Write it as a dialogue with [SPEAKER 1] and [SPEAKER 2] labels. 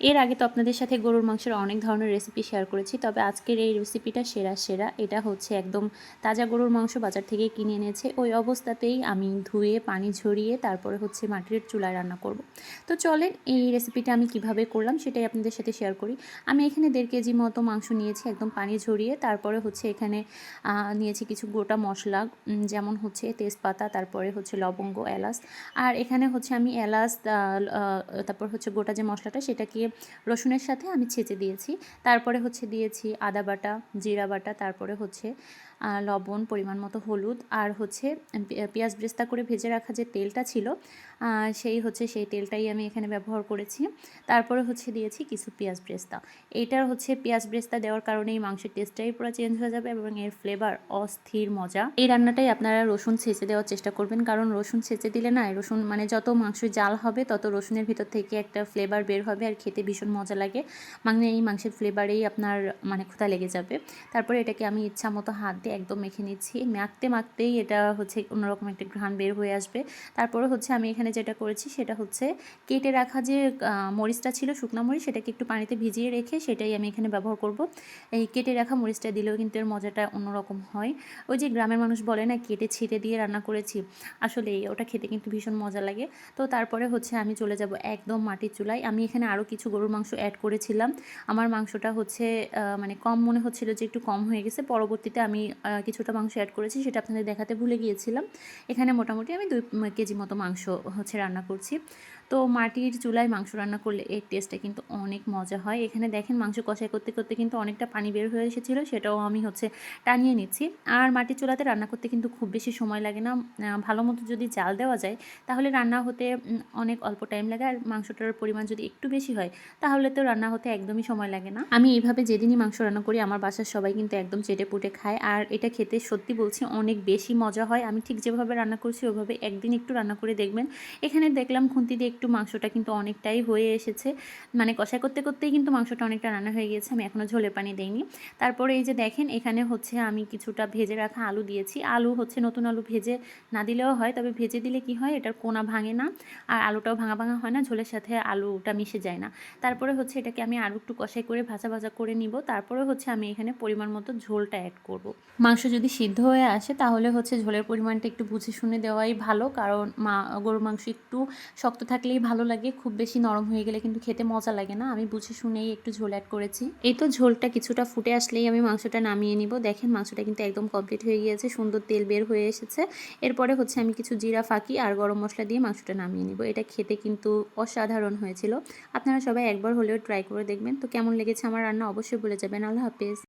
[SPEAKER 1] এর আগে তো আপনাদের সাথে গরুর মাংসের অনেক ধরনের রেসিপি শেয়ার করেছি, তবে আজকের এই রেসিপিটা সেরা। এটা হচ্ছে একদম তাজা গরুর মাংস বাজার থেকে কিনে এনেছে, ওই অবস্থাতেই আমি ধুয়ে পানি ঝরিয়ে তারপরে হচ্ছে মাটির চুলায় রান্না করব। তো চলেন এই রেসিপিটা আমি কিভাবে করলাম সেটাই আপনাদের সাথে শেয়ার করি। আমি এখানে 1.5 কেজি মতো মাংস নিয়েছি, একদম পানি ঝরিয়ে। তারপরে হচ্ছে এখানে নিয়েছি কিছু গোটা মশলা, যেমন হচ্ছে তেজপাতা, তারপরে হচ্ছে লবঙ্গ, এলাচ। আর এখানে হচ্ছে আমি এলাচ, তারপর হচ্ছে গোটা যে মশলাটা সেটাকে রসুনের সাথে আমি ছেঁচে দিয়েছি। তারপরে হচ্ছে দিয়েছি আদা বাটা, জিরা বাটা, তারপরে হচ্ছে লবণ, পরিমাণ মতো হলুদ, আর হচ্ছে পেঁয়াজ ব্রেস্তা করে ভেজে রাখা যে তেলটা ছিল সেই তেলটাই আমি এখানে ব্যবহার করেছি। তারপরে হচ্ছে দিয়েছি কিছু পেঁয়াজ ব্রেস্তা। এইটার হচ্ছে পেঁয়াজ ব্রেস্তা দেওয়ার কারণেই মাংসের টেস্টটাই পুরো চেঞ্জ হয়ে যাবে এবং এর ফ্লেভার অস্থির মজা। এই রান্নাটাই আপনারা রসুন ছেঁচে দেওয়ার চেষ্টা করবেন, কারণ রসুন ছেঁচে দিলে না, রসুন মানে যত মাংস জাল হবে তত রসুনের ভিতর থেকে একটা ফ্লেভার বের হবে আর খেতে ভীষণ মজা লাগে। মানে এই মাংসের ফ্লেভারেই আপনার মানে ক্ষুধা লেগে যাবে। তারপরে এটাকে আমি ইচ্ছা মতো হাত দিয়ে একদম মেখে নিচ্ছি। মাখতেই এটা হচ্ছে অন্যরকম একটা ঘ্রাণ বের হয়ে আসবে। তারপরে হচ্ছে আমি এখানে যেটা করেছি সেটা হচ্ছে কেটে রাখা যে মরিচটা ছিল, শুকনো মরিচ, সেটাকে একটু পানিতে ভিজিয়ে রেখে সেটাই আমি এখানে ব্যবহার করব। এই কেটে রাখা মরিচটা দিলেও কিন্তু এর মজাটা অন্যরকম হয়। ওই যে গ্রামের মানুষ বলে না, কেটে ছিঁড়ে দিয়ে রান্না করেছি, আসলে ওটা খেতে কিন্তু ভীষণ মজা লাগে। তো তারপরে হচ্ছে আমি চলে যাব একদম মাটির চুলায়। আমি এখানে আরও কিছু গরুর মাংস অ্যাড করেছিলাম। আমার মাংসটা হচ্ছে মানে কম মনে হচ্ছিল যে একটু কম হয়ে গেছে। পরবর্তীতে আমি কিছুটা মাংস অ্যাড করেছি, সেটা আপনাদের দেখাতে ভুলে গিয়েছিলাম। এখানে মোটামুটি আমি 2 কেজি মতো মাংস হচ্ছে রান্না করছি। তো মাটির চুলায় মাংস রান্না করলে এর টেস্টটা কিন্তু অনেক মজা হয়। এখানে দেখেন মাংস কষাই করতে করতে কিন্তু অনেকটা পানি বের হয়ে এসেছিলো, সেটাও আমি হচ্ছে টানিয়ে নিচ্ছি। আর মাটির চুলাতে রান্না করতে কিন্তু খুব বেশি সময় লাগে না। ভালো মতো যদি জাল দেওয়া যায় তাহলে রান্না হতে অনেক অল্প টাইম লাগে। আর মাংসটার পরিমাণ যদি একটু বেশি হয় তাহলে তো রান্না হতে একদমই সময় লাগে না। আমি এইভাবে যেদিনই মাংস রান্না করি আমার বাসার সবাই কিন্তু একদম চেটে পুটে খায়, আর এটা খেতে সত্যি বলছি অনেক বেশি মজা হয়। আমি ঠিক যেভাবে রান্না করছি ওইভাবে একদিন একটু রান্না করে দেখবেন। এখানে দেখলাম খুন্তি দিয়ে একটু মাংসটা কিন্তু অনেকটাই হয়ে এসেছে, মানে কষাই করতে করতেই কিন্তু মাংসটা অনেকটা রান্না হয়ে গিয়েছে। আমি এখনও ঝোলের পানি দেইনি। তারপরে এই যে দেখেন এখানে হচ্ছে আমি কিছুটা ভেজে রাখা আলু দিয়েছি। আলু হচ্ছে নতুন আলু ভেজে না দিলেও হয়, তবে ভেজে দিলে কি হয়, এটার কোনা ভাঙে না আর আলুটাও ভাঙা ভাঙা হয় না, ঝোলের সাথে আলুটা মিশে যায় না। তারপরে হচ্ছে এটাকে আমি আরও একটু কষাই করে ভাজা করে নিব। তারপরে হচ্ছে আমি এখানে পরিমাণ মতো ঝোলটা অ্যাড করব। মাংস যদি সিদ্ধ হয়ে আসে তাহলে হচ্ছে ঝোলের পরিমাণটা একটু বুঝে শুনে দেওয়াই ভালো, কারণ গরুর মাংস একটু শক্ত থাকলেই ভালো লাগে, খুব বেশি নরম হয়ে গেলে কিন্তু খেতে মজা লাগে না। আমি বুঝে শুনেই একটু ঝোল অ্যাড করেছি। এই তো ঝোলটা কিছুটা ফুটে আসলেই আমি মাংসটা নামিয়ে নিব। দেখেন মাংসটা কিন্তু একদম কমপ্লিট হয়ে গিয়েছে, সুন্দর তেল বের হয়ে এসেছে। এরপরে হচ্ছে আমি কিছু জিরা ফাঁকি আর গরম মশলা দিয়ে মাংসটা নামিয়ে নিব। এটা খেতে কিন্তু অসাধারণ হয়েছিল। আপনারা সবাই একবার হলেও ট্রাই করে দেখবেন। তো কেমন লেগেছে আমার রান্না অবশ্যই বলে যাবেন। আল্লাহ হাফেজ।